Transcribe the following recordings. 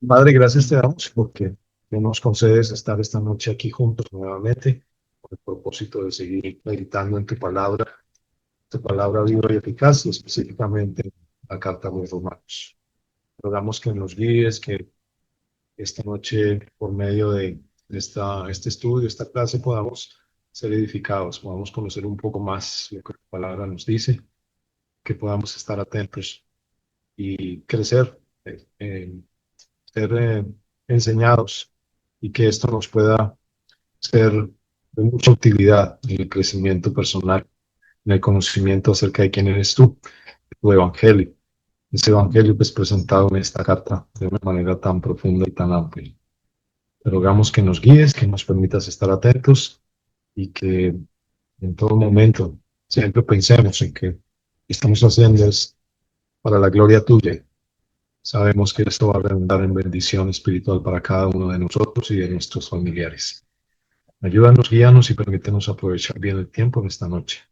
Padre, gracias te damos porque tú nos concedes estar esta noche aquí juntos nuevamente con el propósito de seguir meditando en tu palabra viva y eficaz, y específicamente la carta a los romanos. Rogamos que nos guíes, que esta noche, por medio de este estudio, esta clase, podamos ser edificados, podamos conocer un poco más lo que la palabra nos dice, que podamos estar atentos y crecer, ser enseñados, y que esto nos pueda ser de mucha utilidad en el crecimiento personal, en el conocimiento acerca de quién eres tú, tu evangelio. Ese evangelio pues presentado en esta carta de una manera tan profunda y tan amplia. Te rogamos que nos guíes, que nos permitas estar atentos y que en todo momento siempre pensemos en que estamos haciendo es para la gloria tuya. Sabemos que esto va a redundar en bendición espiritual para cada uno de nosotros y de nuestros familiares. Ayúdanos, guíanos y permítenos aprovechar bien el tiempo en esta noche.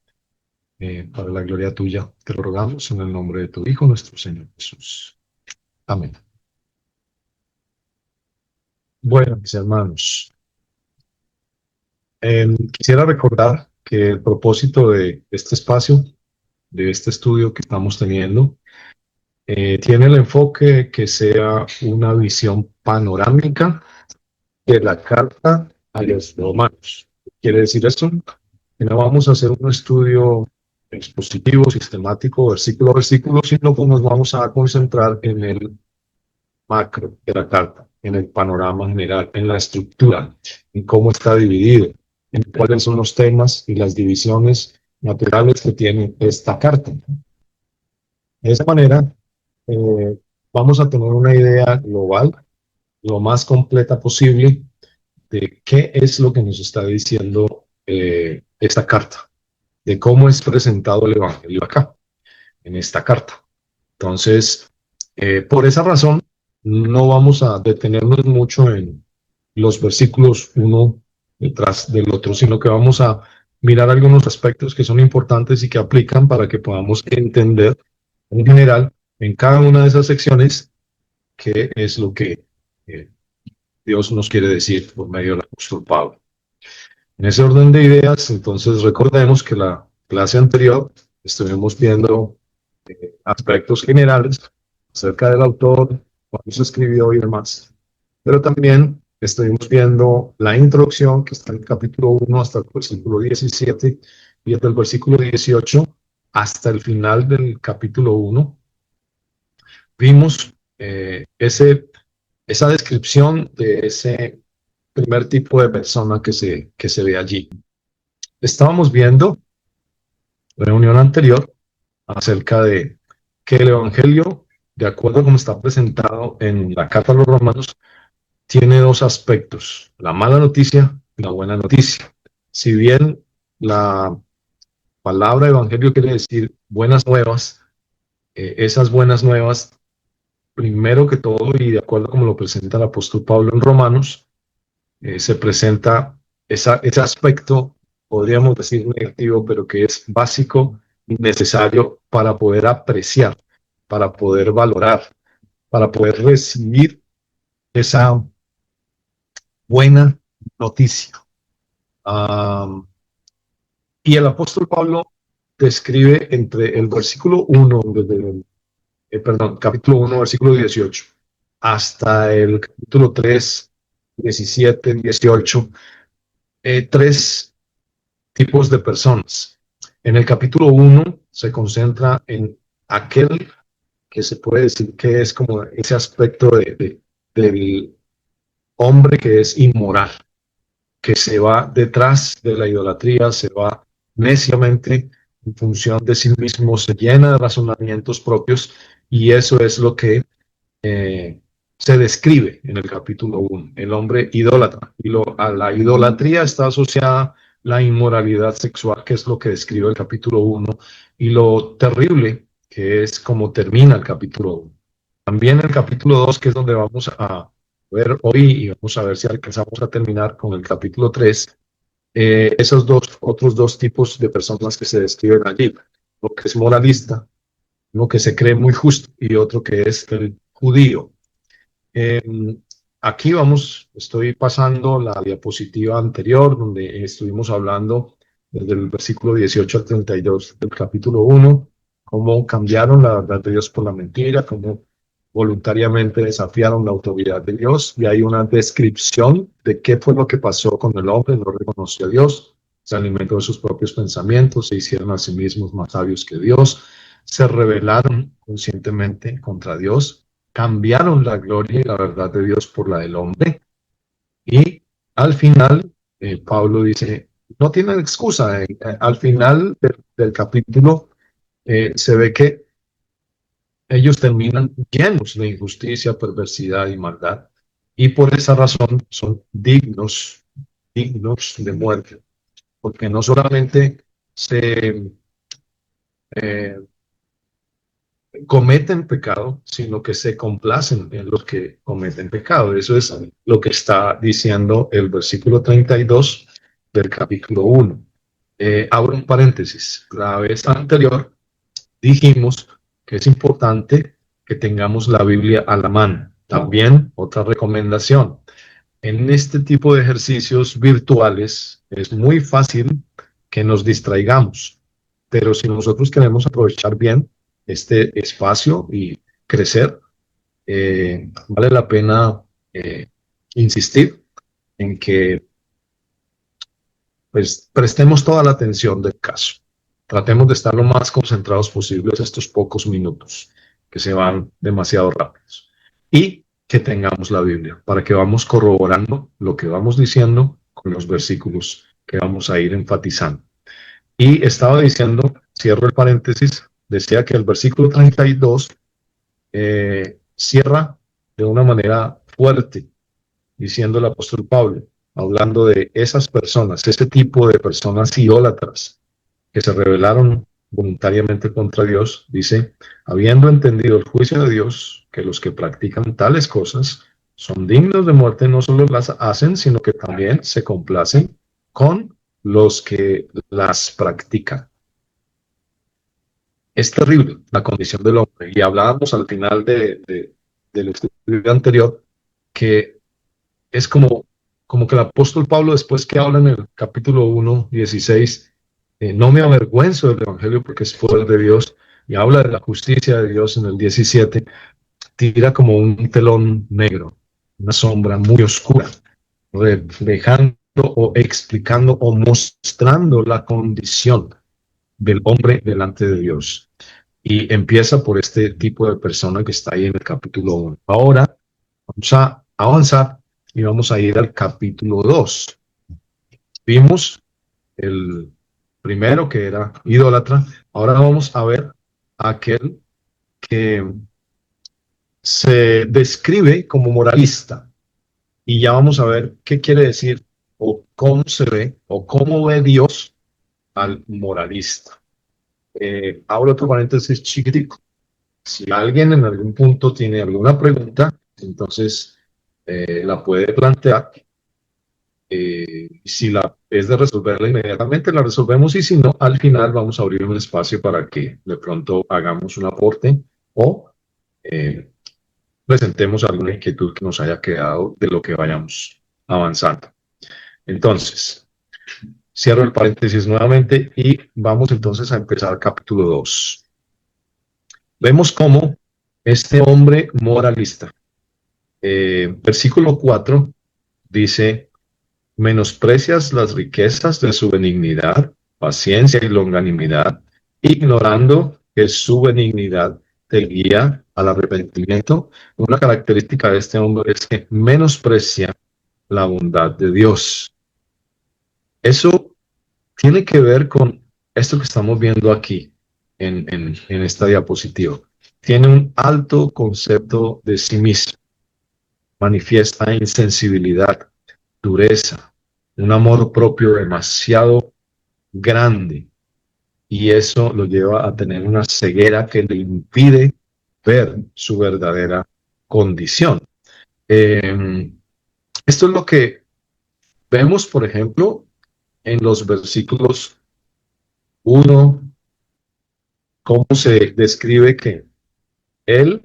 Para la gloria tuya, te lo rogamos en el nombre de tu Hijo, nuestro Señor Jesús. Amén. Bueno, mis hermanos, quisiera recordar que el propósito de este espacio, de este estudio que estamos teniendo, tiene el enfoque que sea una visión panorámica de la carta a los romanos. ¿Quiere decir eso? Que no vamos a hacer un estudio expositivo, sistemático, versículo a versículo, sino que nos vamos a concentrar en el macro de la carta, en el panorama general, en la estructura, en cómo está dividido, en cuáles son los temas y las divisiones naturales que tiene esta carta. De esa manera, eh, vamos a tener una idea global, lo más completa posible, de qué es lo que nos está diciendo esta carta, de cómo es presentado el Evangelio acá, en esta carta. Entonces, por esa razón, no vamos a detenernos mucho en los versículos uno detrás del otro, sino que vamos a mirar algunos aspectos que son importantes y que aplican para que podamos entender en general en cada una de esas secciones qué es lo que eh, Dios nos quiere decir por medio del apóstol Pablo. En ese orden de ideas, entonces recordemos que la clase anterior estuvimos viendo aspectos generales acerca del autor, cuándo se escribió y demás. Pero también estuvimos viendo la introducción que está en el capítulo 1 hasta el versículo 17 y desde el versículo 18 hasta el final del capítulo 1. Vimos esa descripción de ese primer tipo de persona que se ve allí. Estábamos viendo la reunión anterior acerca de que el Evangelio, de acuerdo a cómo está presentado en la carta a los romanos, tiene dos aspectos: la mala noticia y la buena noticia. Si bien la palabra evangelio quiere decir buenas nuevas, esas buenas nuevas, primero que todo, y de acuerdo a como lo presenta el apóstol Pablo en Romanos, se presenta ese aspecto, podríamos decir negativo, pero que es básico y necesario para poder apreciar, para poder valorar, para poder recibir esa buena noticia. Um, y el apóstol Pablo describe entre el versículo 1, perdón, capítulo 1, versículo 18, hasta el capítulo 3, 17, 18, tres tipos de personas. En el capítulo 1 se concentra en aquel que se puede decir que es como ese aspecto del hombre que es inmoral, que se va detrás de la idolatría, se va neciamente en función de sí mismo, se llena de razonamientos propios, y eso es lo que eh, se describe en el capítulo 1, el hombre idólatra. Y a la idolatría está asociada la inmoralidad sexual, que es lo que describe el capítulo 1, y lo terrible que es como termina el capítulo 1. También el capítulo 2, que es donde vamos a ver hoy, y vamos a ver si alcanzamos a terminar con el capítulo 3, esos otros dos tipos de personas que se describen allí: lo que es moralista, uno que se cree muy justo y otro que es el judío. Eh, Aquí vamos, estoy pasando la diapositiva anterior donde estuvimos hablando desde el versículo 18 al 32 del capítulo 1, cómo cambiaron la verdad de Dios por la mentira, cómo voluntariamente desafiaron la autoridad de Dios, y hay una descripción de qué fue lo que pasó con el hombre. No reconoció a Dios, se alimentó de sus propios pensamientos, se hicieron a sí mismos más sabios que Dios, se rebelaron conscientemente contra Dios, cambiaron la gloria y la verdad de Dios por la del hombre, y al final Pablo dice, no tienen excusa. Al final del capítulo se ve que ellos terminan llenos de injusticia, perversidad y maldad, y por esa razón son dignos de muerte, porque no solamente se eh, cometen pecado, sino que se complacen en los que cometen pecado. Eso es lo que está diciendo el versículo 32 del capítulo 1. Abro un paréntesis. La vez anterior dijimos que es importante que tengamos la Biblia a la mano. También otra recomendación. En este tipo de ejercicios virtuales es muy fácil que nos distraigamos, pero si nosotros queremos aprovechar bien este espacio y crecer, vale la pena insistir en que pues prestemos toda la atención del caso. Tratemos de estar lo más concentrados posibles estos pocos minutos que se van demasiado rápidos. Y que tengamos la Biblia para que vamos corroborando lo que vamos diciendo con los versículos que vamos a ir enfatizando. Y estaba diciendo, cierro el paréntesis, decía que el versículo 32 cierra de una manera fuerte, diciendo el apóstol Pablo, hablando de esas personas, ese tipo de personas idólatras que se rebelaron voluntariamente contra Dios, dice, habiendo entendido el juicio de Dios, que los que practican tales cosas son dignos de muerte, no solo las hacen, sino que también se complacen con los que las practican. Es terrible la condición del hombre. Y hablábamos al final del estudio anterior que es como que el apóstol Pablo, después que habla en el capítulo 1:16, no me avergüenzo del Evangelio porque es poder de Dios, y habla de la justicia de Dios en el 17, tira como un telón negro, una sombra muy oscura, reflejando o explicando o mostrando la condición del hombre delante de Dios. Y empieza por este tipo de persona que está ahí en el capítulo 1. Ahora vamos a avanzar y vamos a ir al capítulo 2. Vimos el primero que era idólatra. Ahora vamos a ver aquel que se describe como moralista. Y ya vamos a ver qué quiere decir o cómo se ve o cómo ve Dios al moralista. Abro otro paréntesis chiquitico. Si alguien en algún punto tiene alguna pregunta, entonces la puede plantear. Si la es de resolverla inmediatamente, la resolvemos, y si no, al final vamos a abrir un espacio para que de pronto hagamos un aporte o eh, presentemos alguna inquietud que nos haya quedado de lo que vayamos avanzando. Entonces, cierro el paréntesis nuevamente y vamos entonces a empezar el capítulo 2. Vemos cómo este hombre moralista, versículo 4, dice, menosprecias las riquezas de su benignidad, paciencia y longanimidad, ignorando que su benignidad te guía al arrepentimiento. Una característica de este hombre es que menosprecia la bondad de Dios. Eso tiene que ver con esto que estamos viendo aquí en esta diapositiva. Tiene un alto concepto de sí mismo, manifiesta insensibilidad, dureza, un amor propio demasiado grande, y eso lo lleva a tener una ceguera que le impide ver su verdadera condición. Esto es lo que vemos, por ejemplo, en los versículos 1, cómo se describe que él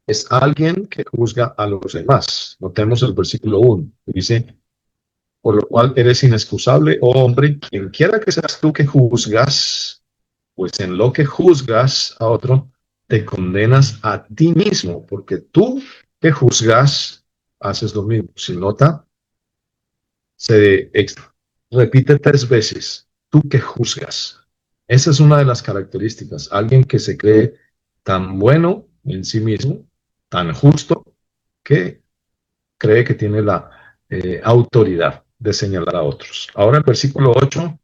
Es alguien que juzga a los demás. Notemos el versículo 1. Dice, por lo cual eres inexcusable, oh hombre, quien quiera que seas tú que juzgas, pues en lo que juzgas a otro, te condenas a ti mismo, porque tú que juzgas, haces lo mismo. Si nota, se repite 3 veces, tú que juzgas. Esa es una de las características. Alguien que se cree tan bueno en sí mismo, tan justo, que cree que tiene la autoridad de señalar a otros. Ahora el versículo 8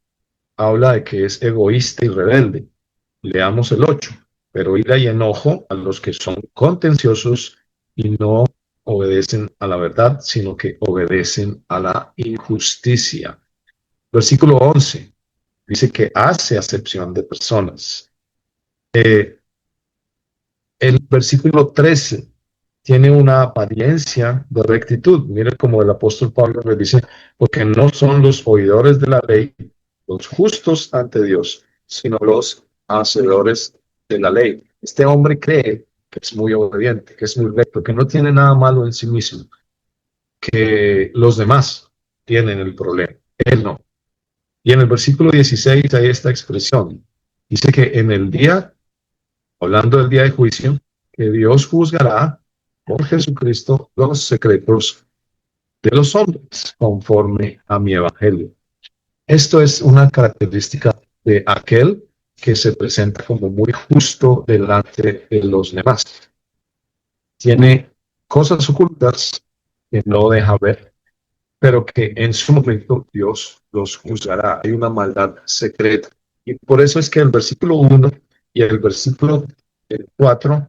habla de que es egoísta y rebelde. Leamos el 8. Pero ira y enojo a los que son contenciosos y no obedecen a la verdad, sino que obedecen a la injusticia. Versículo 11 dice que hace acepción de personas. El versículo 13 tiene una apariencia de rectitud. Mire como el apóstol Pablo le dice, porque no son los oidores de la ley los justos ante Dios, sino los hacedores de la ley. Este hombre cree que es muy obediente, que es muy recto, que no tiene nada malo en sí mismo, que los demás tienen el problema, él no. Y en el versículo 16 hay esta expresión. Dice que en el día, hablando del día de juicio, que Dios juzgará por Jesucristo los secretos de los hombres conforme a mi evangelio. Esto es una característica de aquel que se presenta como muy justo delante de los demás. Tiene cosas ocultas que no deja ver, pero que en su momento Dios los juzgará. Hay una maldad secreta. Y por eso es que el versículo 1 y el versículo 4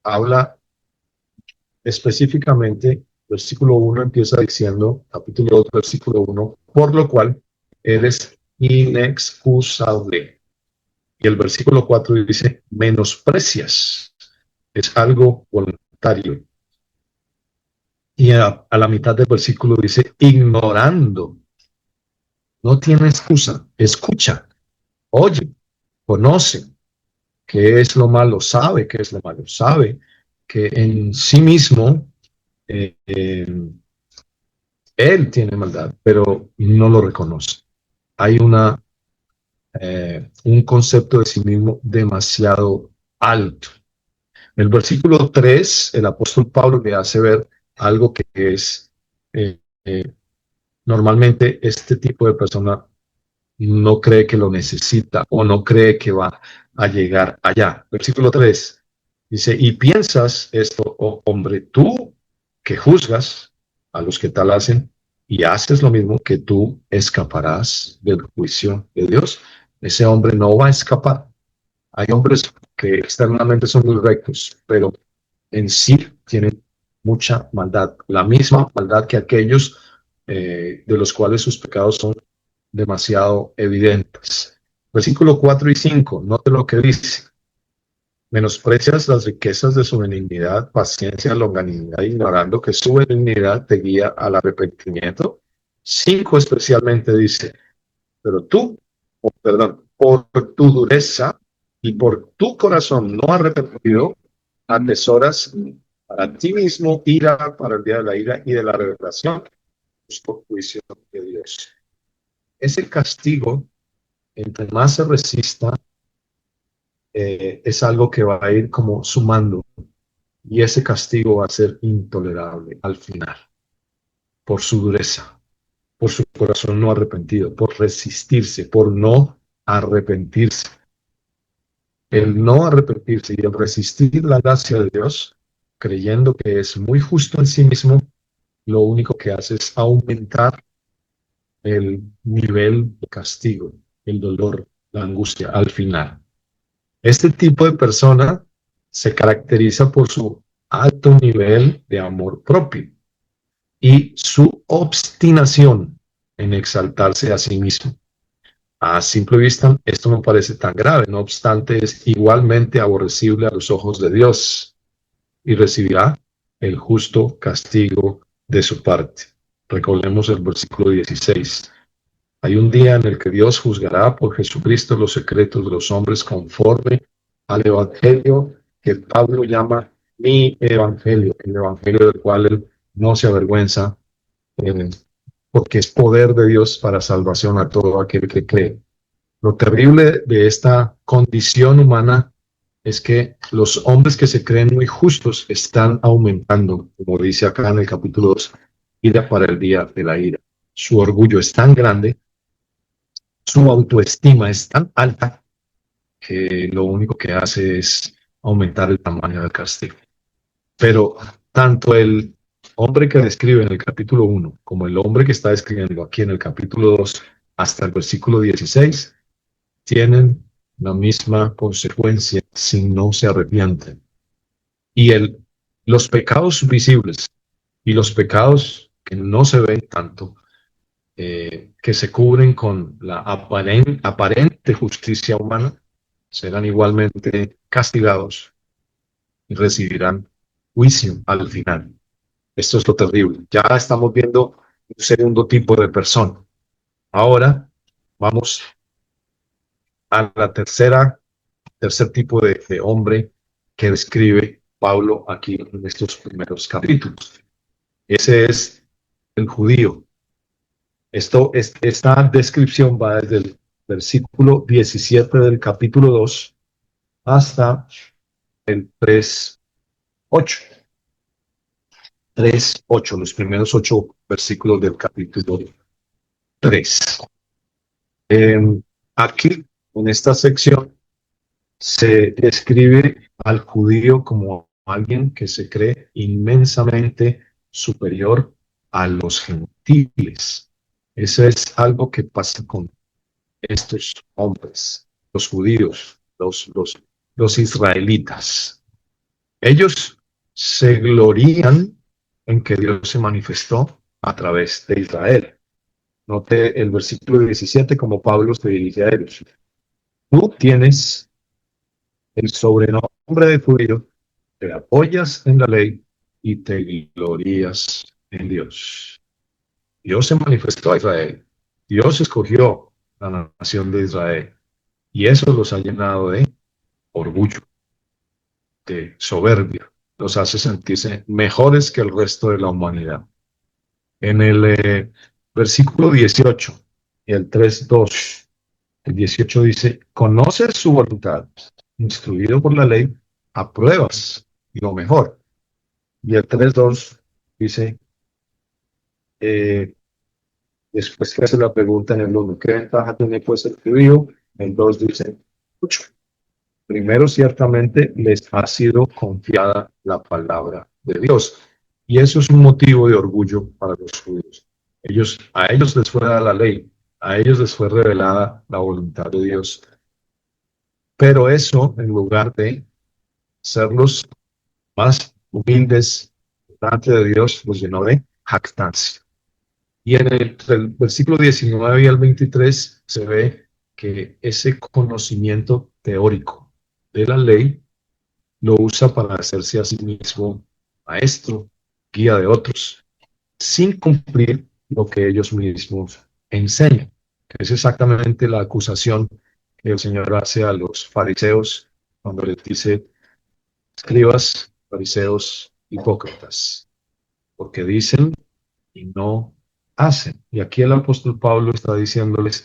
habla específicamente. Versículo 1 empieza diciendo, capítulo 2, versículo 1, por lo cual eres inexcusable. Y el versículo 4 dice, menosprecias. Es algo voluntario. Y a la mitad del versículo dice, ignorando. No tiene excusa. Escucha, oye, conoce qué es lo malo, sabe qué es lo malo, sabe que en sí mismo eh, eh, él tiene maldad, pero no lo reconoce. Hay un concepto de sí mismo demasiado alto. En el versículo 3, el apóstol Pablo le hace ver algo que es, eh, eh, normalmente este tipo de persona no cree que lo necesita o no cree que va a llegar allá. Versículo 3 dice, y piensas esto, oh hombre, tú que juzgas a los que tal hacen y haces lo mismo, que tú escaparás del juicio de Dios. Ese hombre no va a escapar. Hay hombres que externamente son muy rectos, pero en sí tienen mucha maldad, la misma maldad que aquellos de los cuales sus pecados son demasiado evidentes. Versículo 4 y 5, note lo que dice. Menosprecias las riquezas de su benignidad, paciencia, longanimidad, ignorando que su benignidad te guía al arrepentimiento. 5 especialmente dice, pero tú, perdón, por tu dureza y por tu corazón no arrepentido, atesoras para ti mismo ira para el día de la ira y de la revelación, justo juicio de Dios. Ese castigo, entre más se resista, es algo que va a ir como sumando y ese castigo va a ser intolerable al final, por su dureza, por su corazón no arrepentido, por resistirse, por no arrepentirse. El no arrepentirse y el resistir la gracia de Dios, creyendo que es muy justo en sí mismo, lo único que hace es aumentar el nivel de castigo, el dolor, la angustia al final. Este tipo de persona se caracteriza por su alto nivel de amor propio y su obstinación en exaltarse a sí mismo. A simple vista, esto no parece tan grave, no obstante, es igualmente aborrecible a los ojos de Dios y recibirá el justo castigo de su parte. Recordemos el versículo 16. Hay un día en el que Dios juzgará por Jesucristo los secretos de los hombres conforme al Evangelio que Pablo llama mi evangelio, el evangelio del cual él no se avergüenza, eh, porque es poder de Dios para salvación a todo aquel que cree. Lo terrible de esta condición humana es que los hombres que se creen muy justos están aumentando, como dice acá en el capítulo 2, ira para el día de la ira. Su orgullo es tan grande, su autoestima es tan alta, que lo único que hace es aumentar el tamaño del castigo. Pero tanto el hombre que describe en el capítulo 1 como el hombre que está describiendo aquí en el capítulo 2 hasta el versículo 16 tienen la misma consecuencia si no se arrepienten. Y los pecados visibles y los pecados que no se ven tanto, que se cubren con la aparente justicia humana, serán igualmente castigados y recibirán juicio al final. Esto es lo terrible. Ya estamos viendo un segundo tipo de persona. Ahora vamos a la tercer tipo de hombre que describe Pablo aquí en estos primeros capítulos. Ese es el judío. Esta descripción va desde el versículo 17 del capítulo 2 hasta el 3:8. 3:8, los primeros 8 versículos del capítulo 3. Aquí, en esta sección, se describe al judío como alguien que se cree inmensamente superior a los gentiles. Eso es algo que pasa con estos hombres, los judíos, los israelitas. Ellos se glorían en que Dios se manifestó a través de Israel. Note el versículo 17 como Pablo se dirige a ellos. Tú tienes el sobrenombre de judío, te apoyas en la ley y te glorías en Dios. Dios se manifestó a Israel. Dios escogió la nación de Israel. Y eso los ha llenado de orgullo, de soberbia. Los hace sentirse mejores que el resto de la humanidad. En el versículo 18 y el 3:2, el 18 dice, conoces su voluntad, instruido por la ley, apruebas lo mejor. Y el 3:2 dice, eh, después que hace la pregunta en el 1, ¿qué ventaja tiene pues el judío? El 2 dice, mucho. Primero, ciertamente, les ha sido confiada la palabra de Dios. Y eso es un motivo de orgullo para los judíos. A ellos les fue dada la ley, a ellos les fue revelada la voluntad de Dios. Pero eso, en lugar de serlos más humildes delante de Dios, los llenó de jactancia. Y en el versículo 19 y el 23 se ve que ese conocimiento teórico de la ley lo usa para hacerse a sí mismo maestro, guía de otros, sin cumplir lo que ellos mismos enseñan. Es exactamente la acusación que el Señor hace a los fariseos cuando les dice, escribas, fariseos, hipócritas, porque dicen y no hacen. Y aquí el apóstol Pablo está diciéndoles,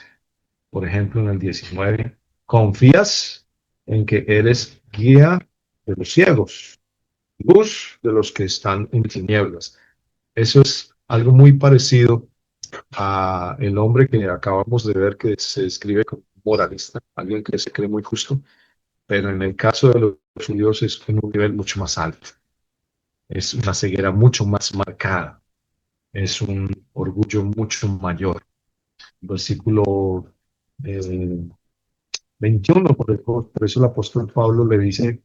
por ejemplo, en el 19, confías en que eres guía de los ciegos, luz de los que están en tinieblas. Eso es algo muy parecido a el hombre que acabamos de ver que se describe como moralista, alguien que se cree muy justo, pero en el caso de los judíos es en un nivel mucho más alto. Es una ceguera mucho más marcada, es un orgullo mucho mayor. Versículo 21, por eso el apóstol Pablo le dice,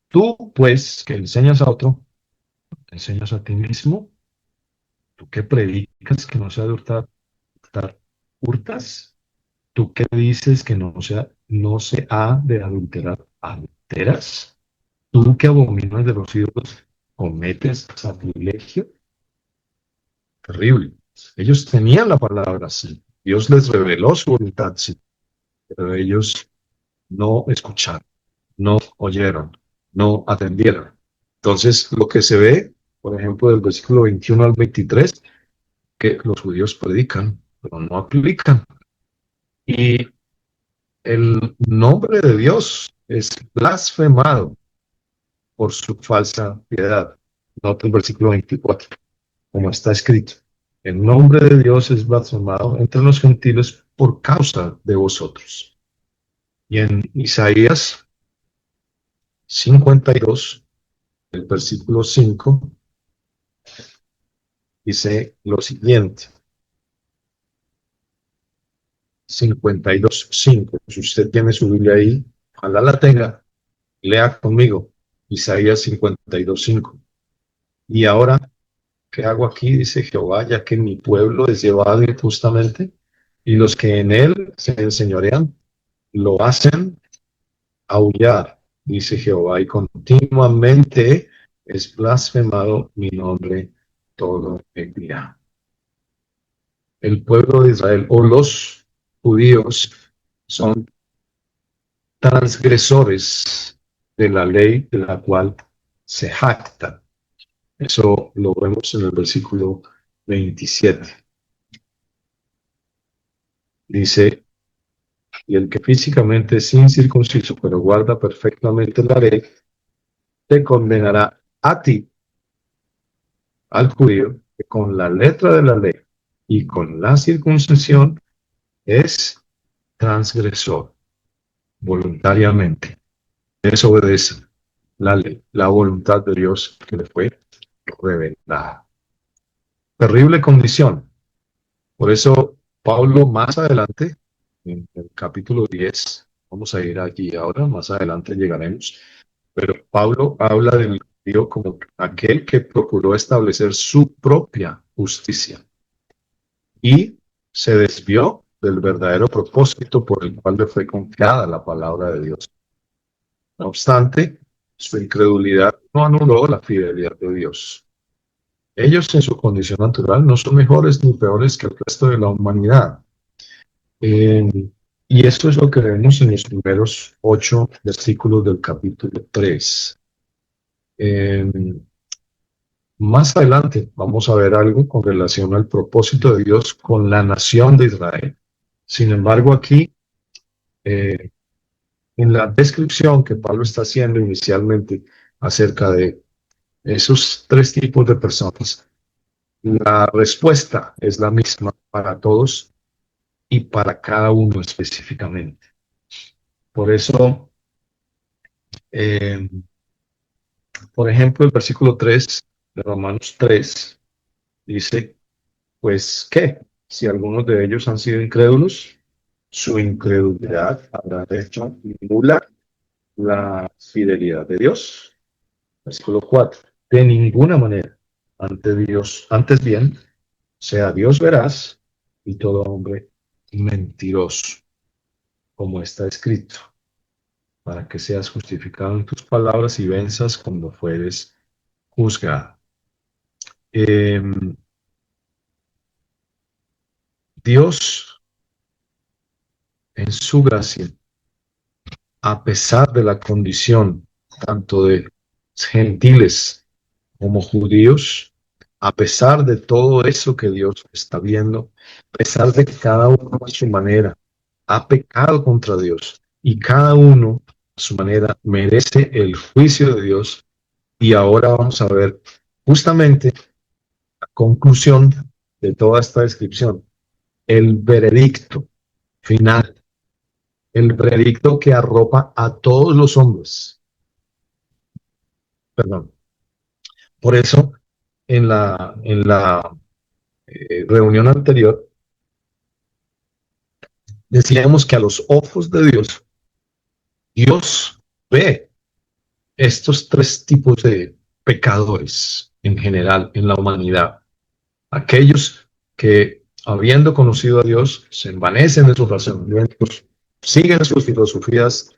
tú pues que enseñas a otro, te enseñas a ti mismo. ¿Tú qué predicas que no sea de hurtar? ¿Hurtas? ¿Tú qué dices que no se ha de adulterar? ¿Adulteras? ¿Tú que abominas de los ídolos cometes sacrilegio? Terrible. Ellos tenían la palabra, sí. Dios les reveló su voluntad, sí. Pero ellos no escucharon, no oyeron, no atendieron. Entonces, lo que se ve, por ejemplo, del versículo 21 al 23, que los judíos predican, pero no aplican. Y el nombre de Dios es blasfemado por su falsa piedad. Nota el versículo 24, como está escrito. El nombre de Dios es blasfemado entre los gentiles por causa de vosotros. Y en Isaías 52, el versículo 5, dice lo siguiente. 52:5. Si usted tiene su Biblia ahí, ojalá la tenga, lea conmigo. Isaías 52:5. Y ahora, ¿qué hago aquí? Dice Jehová, ya que mi pueblo es llevado injustamente y los que en él se enseñorean lo hacen aullar, dice Jehová, y continuamente es blasfemado mi nombre todo el día. El pueblo de Israel o los judíos son transgresores de la ley de la cual se jactan. Eso lo vemos en el versículo 27. Dice, y el que físicamente es incircunciso, pero guarda perfectamente la ley, te condenará a ti, al judío, que con la letra de la ley y con la circuncisión es transgresor voluntariamente. Desobedece la ley, la voluntad de Dios que le fue revelada. Terrible condición. Por eso Pablo más adelante, en el capítulo 10, vamos a ir aquí ahora, más adelante llegaremos, pero Pablo habla del judío como aquel que procuró establecer su propia justicia y se desvió del verdadero propósito por el cual le fue confiada la palabra de Dios. No obstante, su incredulidad no anuló la fidelidad de Dios. Ellos en su condición natural no son mejores ni peores que el resto de la humanidad. Eh, y esto es lo que vemos en los primeros 8 versículos del capítulo 3. Eh, Más adelante vamos a ver algo con relación al propósito de Dios con la nación de Israel. Sin embargo, aquí, eh, en la descripción que Pablo está haciendo inicialmente acerca de esos tres tipos de personas, la respuesta es la misma para todos y para cada uno específicamente. Por eso, eh, por ejemplo, el versículo 3 de Romanos 3 dice, pues, ¿qué? Si algunos de ellos han sido incrédulos, su incredulidad habrá hecho nula la fidelidad de Dios. Versículo 4. De ninguna manera, ante Dios, antes bien, sea Dios veraz y todo hombre mentiroso, como está escrito, para que seas justificado en tus palabras y venzas cuando fueres juzgado. Eh, Dios, en su gracia, a pesar de la condición tanto de gentiles como judíos, a pesar de todo eso que Dios está viendo, a pesar de que cada uno a su manera ha pecado contra Dios y cada uno a su manera merece el juicio de Dios. Y ahora vamos a ver justamente la conclusión de toda esta descripción, el veredicto final, el veredicto que arropa a todos los hombres. Perdón. Por eso, en la reunión anterior, decíamos que a los ojos de Dios, Dios ve estos tres tipos de pecadores en general en la humanidad. Aquellos que, habiendo conocido a Dios, se envanecen de sus razonamientos, siguen sus filosofías,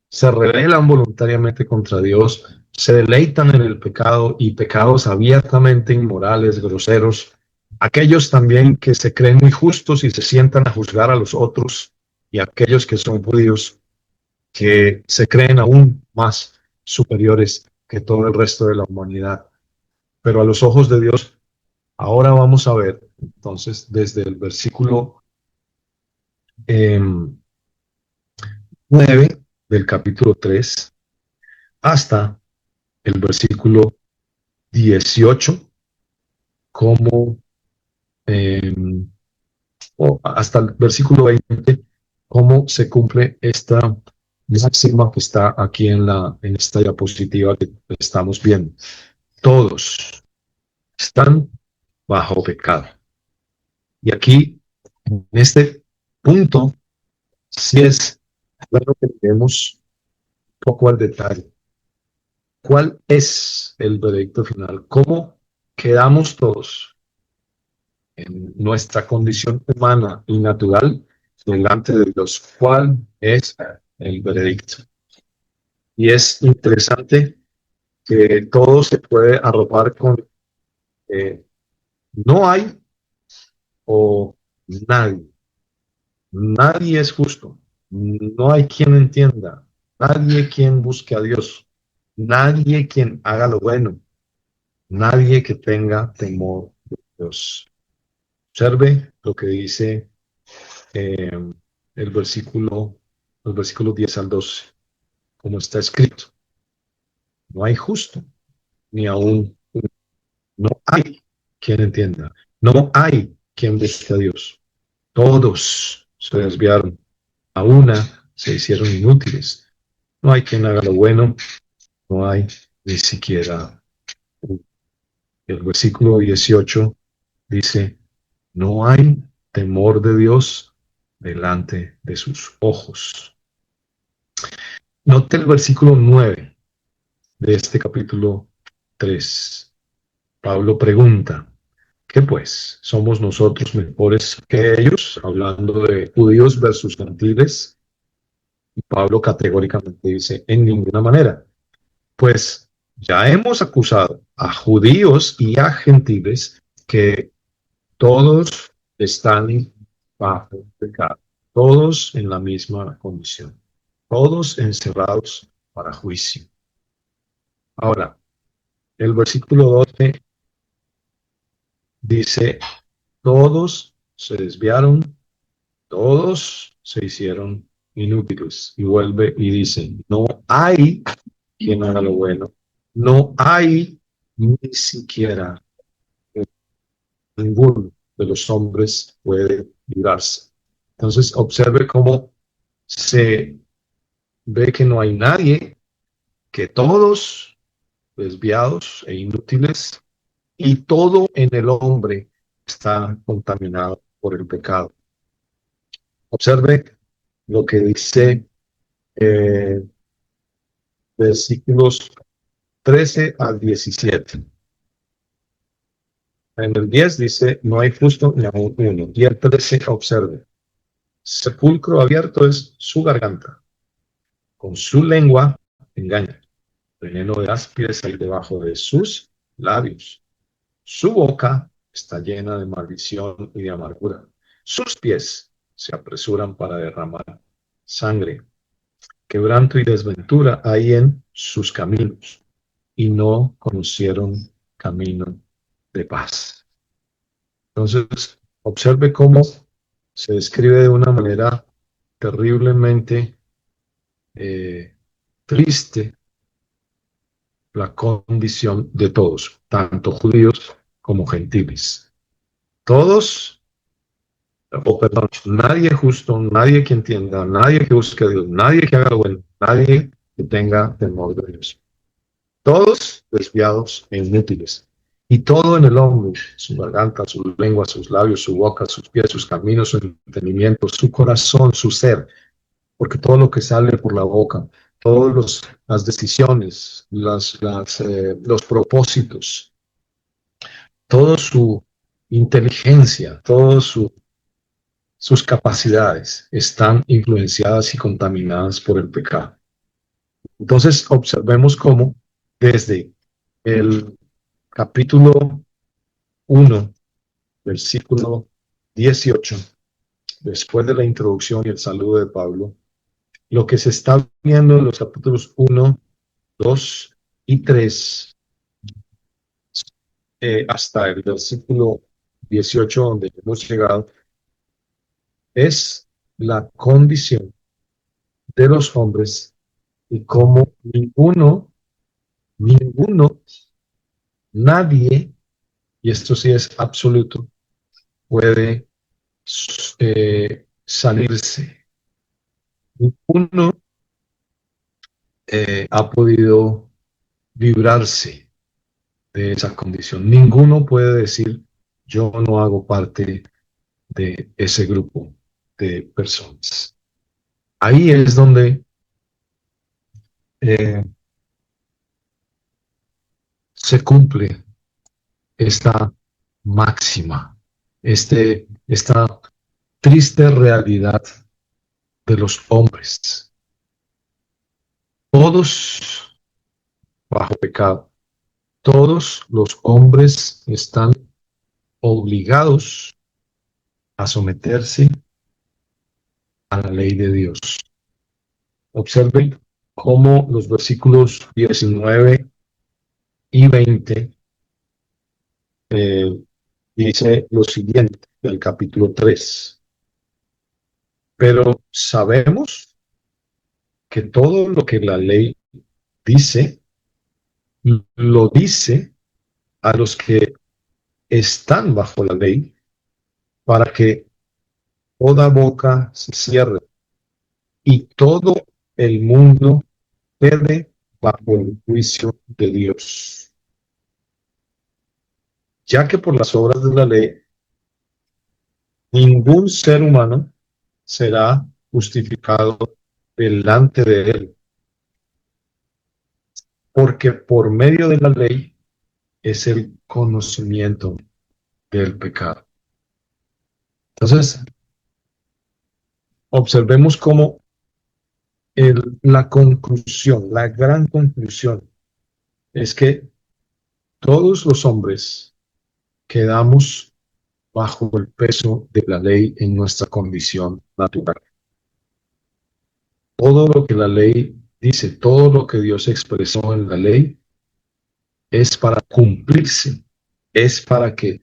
se rebelan voluntariamente contra Dios, se deleitan en el pecado y pecados abiertamente inmorales, groseros. Aquellos también que se creen muy justos y se sientan a juzgar a los otros, y aquellos que son judíos que se creen aún más superiores que todo el resto de la humanidad. Pero a los ojos de Dios, ahora vamos a ver, entonces, desde el versículo eh, 9 del capítulo 3 hasta el versículo 18, cómo, eh, o hasta el versículo 20, cómo se cumple esta máxima que está aquí en esta diapositiva que estamos viendo. Todos están bajo pecado. Y aquí, en este punto, sí es claro que vemos un poco al detalle. ¿Cuál es el veredicto final? ¿Cómo quedamos todos en nuestra condición humana y natural delante de Dios? ¿Cuál es el veredicto? Y es interesante que todo se puede arropar con eh, no hay o nadie. Nadie es justo. No hay quien entienda. Nadie quien busque a Dios. Nadie quien haga lo bueno. Nadie que tenga temor de Dios. Observe lo que dice eh, el versículo, los versículos 10 al 12, como está escrito. No hay justo, ni aún uno. No hay quien entienda. No hay quien busque a Dios. Todos se desviaron. A una se hicieron inútiles. No hay quien haga lo bueno. No hay ni siquiera uno. El versículo 18 dice, no hay temor de Dios delante de sus ojos. Note el versículo 9 de este capítulo 3. Pablo pregunta, ¿qué pues? ¿Somos nosotros mejores que ellos? Hablando de judíos versus gentiles. Y Pablo categóricamente dice, en ninguna manera. Pues ya hemos acusado a judíos y a gentiles que todos están bajo pecado, todos en la misma condición, todos encerrados para juicio. Ahora, el versículo 12 dice, todos se desviaron, todos se hicieron inútiles. Y vuelve y dice, no hay quien haga lo bueno, no hay ni siquiera ninguno de los hombres puede librarse. Entonces, observe cómo se ve que no hay nadie, que todos desviados e inútiles, y todo en el hombre está contaminado por el pecado. Observe lo que dice eh, versículos 13 al 17. En el 10 dice, no hay justo ni aun uno. Y el 13, observe, sepulcro abierto es su garganta, con su lengua engaña, veneno de áspides hay debajo de sus labios. Su boca está llena de maldición y de amargura. Sus pies se apresuran para derramar sangre. Quebranto y desventura hay en sus caminos, y no conocieron camino de paz. Entonces, observe cómo se describe de una manera terriblemente eh, triste la condición de todos, tanto judíos como gentiles. Todos, o perdón, nadie justo, nadie que entienda, nadie que busque a Dios, nadie que haga lo bueno, nadie que tenga temor de Dios. Todos desviados e inútiles. Y todo en el hombre, su garganta, su lengua, sus labios, su boca, sus pies, sus caminos, su entendimiento, su corazón, su ser, porque todo lo que sale por la boca, todas las decisiones, los propósitos, toda su inteligencia, sus capacidades están influenciadas y contaminadas por el pecado. Entonces, observemos cómo desde el capítulo 1, versículo 18, después de la introducción y el saludo de Pablo, lo que se está viendo en los capítulos 1, 2 3 hasta el versículo 18, donde hemos llegado, es la condición de los hombres y cómo ninguno, nadie, y esto sí es absoluto, puede salirse. Ninguno ha podido librarse de esa condición. Ninguno puede decir, yo no hago parte de ese grupo de personas. Ahí es donde eh, se cumple esta máxima, esta triste realidad de los hombres. Todos bajo pecado, todos los hombres están obligados a someterse a la ley de Dios. Observen cómo los versículos 19 y 20 eh, dice lo siguiente del capítulo 3. Pero sabemos que todo lo que la ley dice, lo dice a los que están bajo la ley, para que toda boca se cierre y todo el mundo quede bajo el juicio de Dios. Ya que por las obras de la ley, ningún ser humano será justificado delante de él, porque por medio de la ley es el conocimiento del pecado. Entonces, observemos cómo la conclusión, la gran conclusión, es que todos los hombres quedamos bajo el peso de la ley en nuestra condición natural. Todo lo que la ley dice, todo lo que Dios expresó en la ley, es para cumplirse, es para que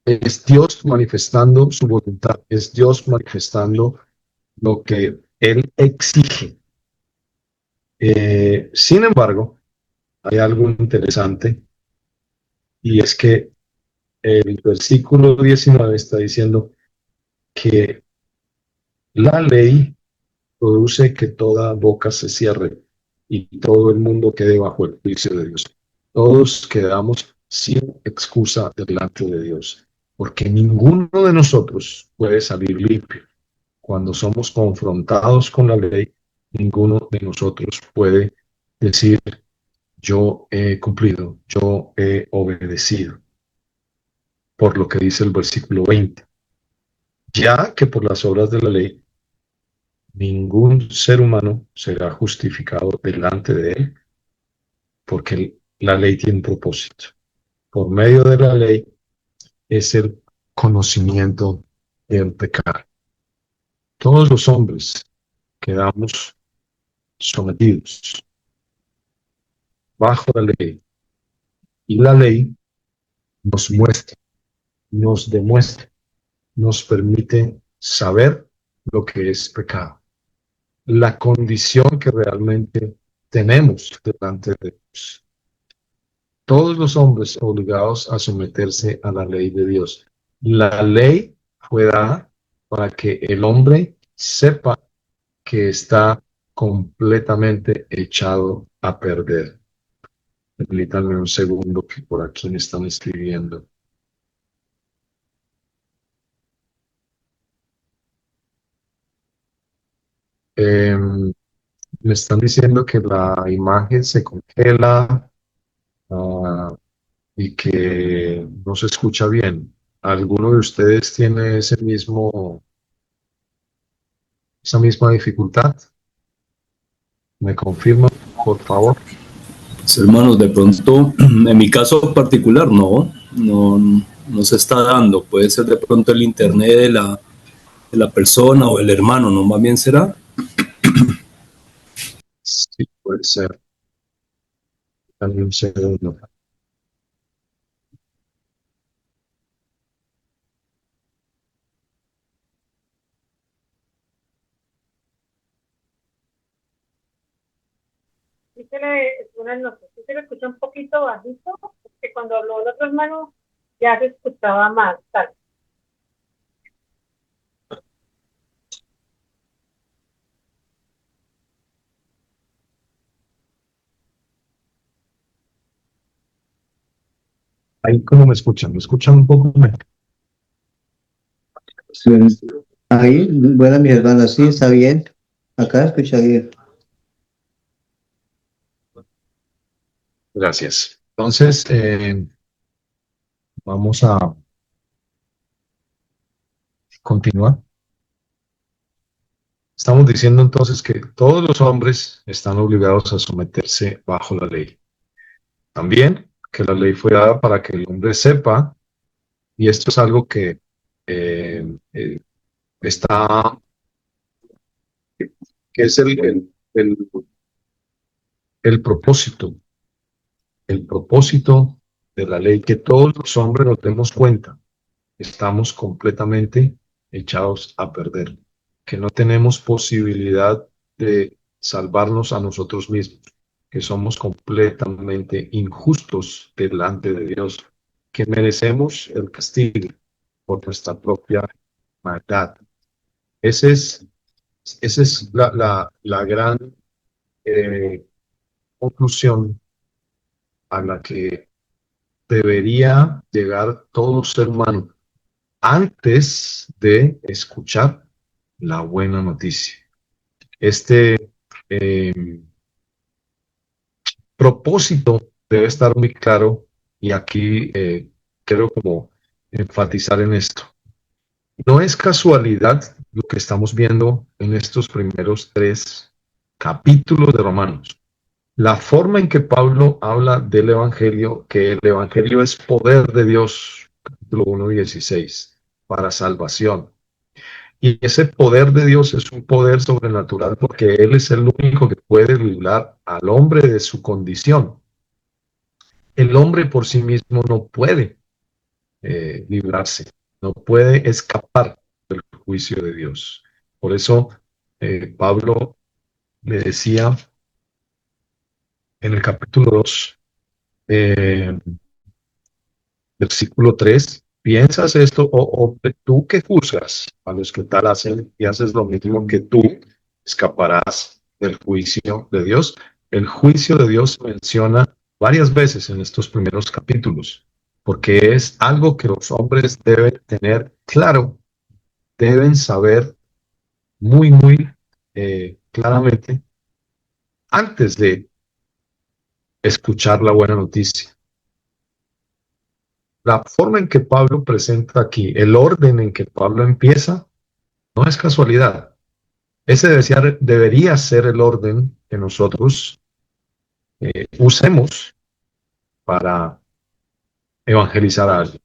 es Dios manifestando su voluntad, es Dios manifestando lo que Él exige. Sin embargo, hay algo interesante y es que el versículo 19 está diciendo que la ley produce que toda boca se cierre y todo el mundo quede bajo el juicio de Dios. Todos quedamos sin excusa delante de Dios, porque ninguno de nosotros puede salir limpio. Cuando somos confrontados con la ley, ninguno de nosotros puede decir, yo he cumplido, yo he obedecido, por lo que dice el versículo 20. Ya que por las obras de la ley, ningún ser humano será justificado delante de él, porque la ley tiene un propósito. Por medio de la ley es el conocimiento del pecado. Todos los hombres quedamos sometidos bajo la ley, y la ley nos muestra, nos demuestra, nos permite saber lo que es pecado, la condición que realmente tenemos delante de Dios. Todos los hombres obligados a someterse a la ley de Dios. La ley fue dada para que el hombre sepa que está completamente echado a perder. Permítanme un segundo, que por aquí me están escribiendo. Me están diciendo que la imagen se congela, y que no se escucha bien. ¿Alguno de ustedes tiene esa misma dificultad? ¿Me confirman, por favor? Pues, hermanos, de pronto, en mi caso particular, no se está dando. Puede ser de pronto el internet de la persona o el hermano, ¿no? Más bien será. Sí, puede ser. Dame un segundo. Buenas noches. Sí se le escucha un poquito bajito, porque cuando habló el otro hermano ya se escuchaba más. Tal. Ahí cómo me escuchan un poco mejor. Sí. Ahí, bueno, mi hermano, sí, está bien. Acá escucha bien. Gracias. Entonces, vamos a continuar. Estamos diciendo entonces que todos los hombres están obligados a someterse bajo la ley. También que la ley fue dada para que el hombre sepa, y esto es algo que eh, está, que es el propósito, el propósito de la ley, que todos los hombres nos demos cuenta, estamos completamente echados a perder, que no tenemos posibilidad de salvarnos a nosotros mismos, que somos completamente injustos delante de Dios, que merecemos el castigo por nuestra propia maldad. Ese es, esa es la gran eh, conclusión a la que debería llegar todo ser humano antes de escuchar la buena noticia. Este eh, propósito debe estar muy claro y aquí quiero como enfatizar en esto. No es casualidad lo que estamos viendo en estos primeros 3 capítulos de Romanos. La forma en que Pablo habla del Evangelio, que el Evangelio es poder de Dios, capítulo 1:16, para salvación. Y ese poder de Dios es un poder sobrenatural porque Él es el único que puede librar al hombre de su condición. El hombre por sí mismo no puede librarse, no puede escapar del juicio de Dios. Por eso Pablo le decía en el capítulo 2, eh, versículo 3, ¿piensas esto o tú que juzgas a los que tal hacen y haces lo mismo que tú, escaparás del juicio de Dios? El juicio de Dios se menciona varias veces en estos primeros capítulos, porque es algo que los hombres deben tener claro, deben saber muy claramente antes de escuchar la buena noticia. La forma en que Pablo presenta aquí, el orden en que Pablo empieza, no es casualidad. Ese debería ser el orden que nosotros usemos para evangelizar a alguien.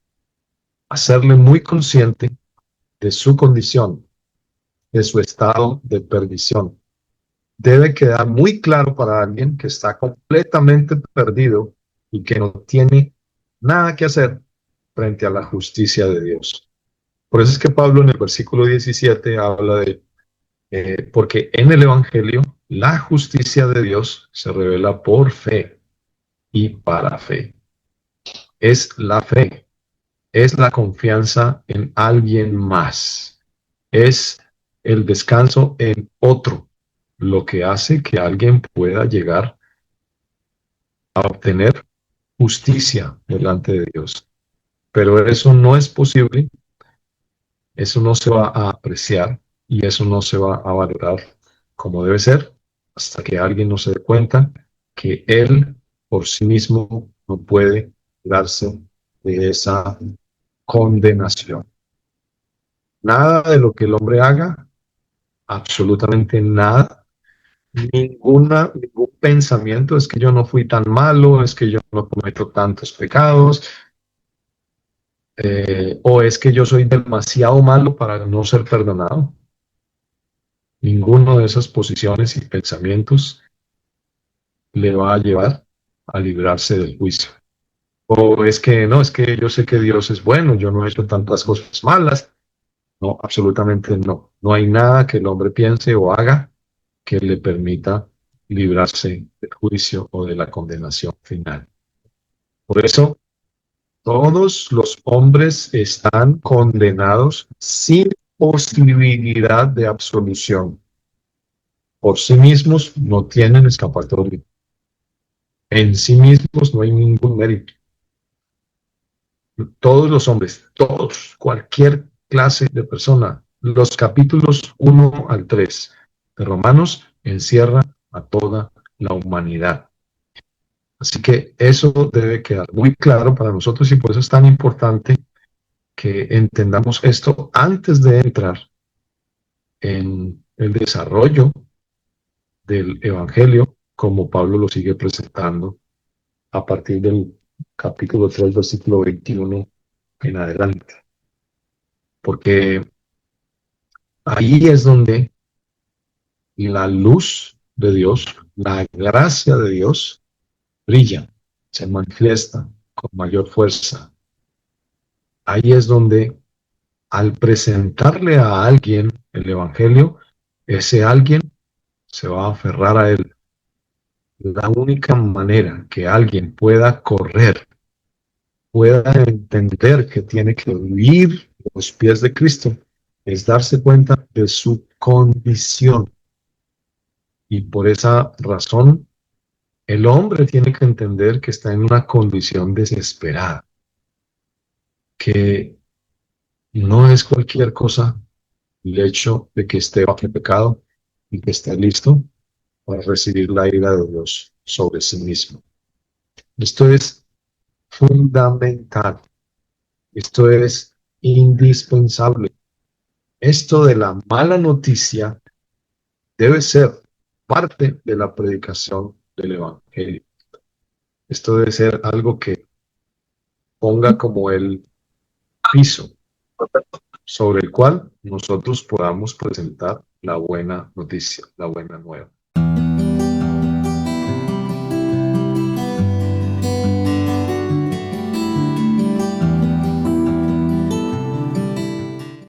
Hacerle muy consciente de su condición, de su estado de perdición. Debe quedar muy claro para alguien que está completamente perdido y que no tiene nada que hacer frente a la justicia de Dios. Por eso es que Pablo en el versículo 17 habla de, porque en el Evangelio la justicia de Dios se revela por fe y para fe. Es la fe, es la confianza en alguien más, es el descanso en otro, lo que hace que alguien pueda llegar a obtener justicia delante de Dios. Pero eso no es posible, eso no se va a apreciar y eso no se va a valorar como debe ser hasta que alguien no se dé cuenta que él por sí mismo no puede darse de esa condenación. Nada de lo que el hombre haga, absolutamente nada, ningún pensamiento es que yo no fui tan malo, es que yo no cometo tantos pecados, o es que yo soy demasiado malo para no ser perdonado. Ninguno de esas posiciones y pensamientos le va a llevar a librarse del juicio. O es que no, es que yo sé que Dios es bueno, yo no he hecho tantas cosas malas. No, absolutamente no. No hay nada que el hombre piense o haga que le permita librarse del juicio o de la condenación final. Por eso, todos los hombres están condenados sin posibilidad de absolución. Por sí mismos no tienen escapatoria. En sí mismos no hay ningún mérito. Todos los hombres, todos, cualquier clase de persona, los capítulos 1 al 3 de Romanos encierra a toda la humanidad. Así que eso debe quedar muy claro para nosotros y por eso es tan importante que entendamos esto antes de entrar en el desarrollo del Evangelio, como Pablo lo sigue presentando a partir del capítulo 3, versículo 21 en adelante. Porque ahí es donde la luz de Dios, la gracia de Dios, brilla, se manifiesta con mayor fuerza. Ahí es donde al presentarle a alguien el Evangelio, ese alguien se va a aferrar a él. La única manera que alguien pueda correr, pueda entender que tiene que vivir los pies de Cristo, es darse cuenta de su condición. Y por esa razón, el hombre tiene que entender que está en una condición desesperada, que no es cualquier cosa el hecho de que esté bajo el pecado y que esté listo para recibir la ira de Dios sobre sí mismo. Esto es fundamental, esto es indispensable. Esto de la mala noticia debe ser parte de la predicación del Evangelio. Esto debe ser algo que ponga como el piso sobre el cual nosotros podamos presentar la buena noticia, la buena nueva.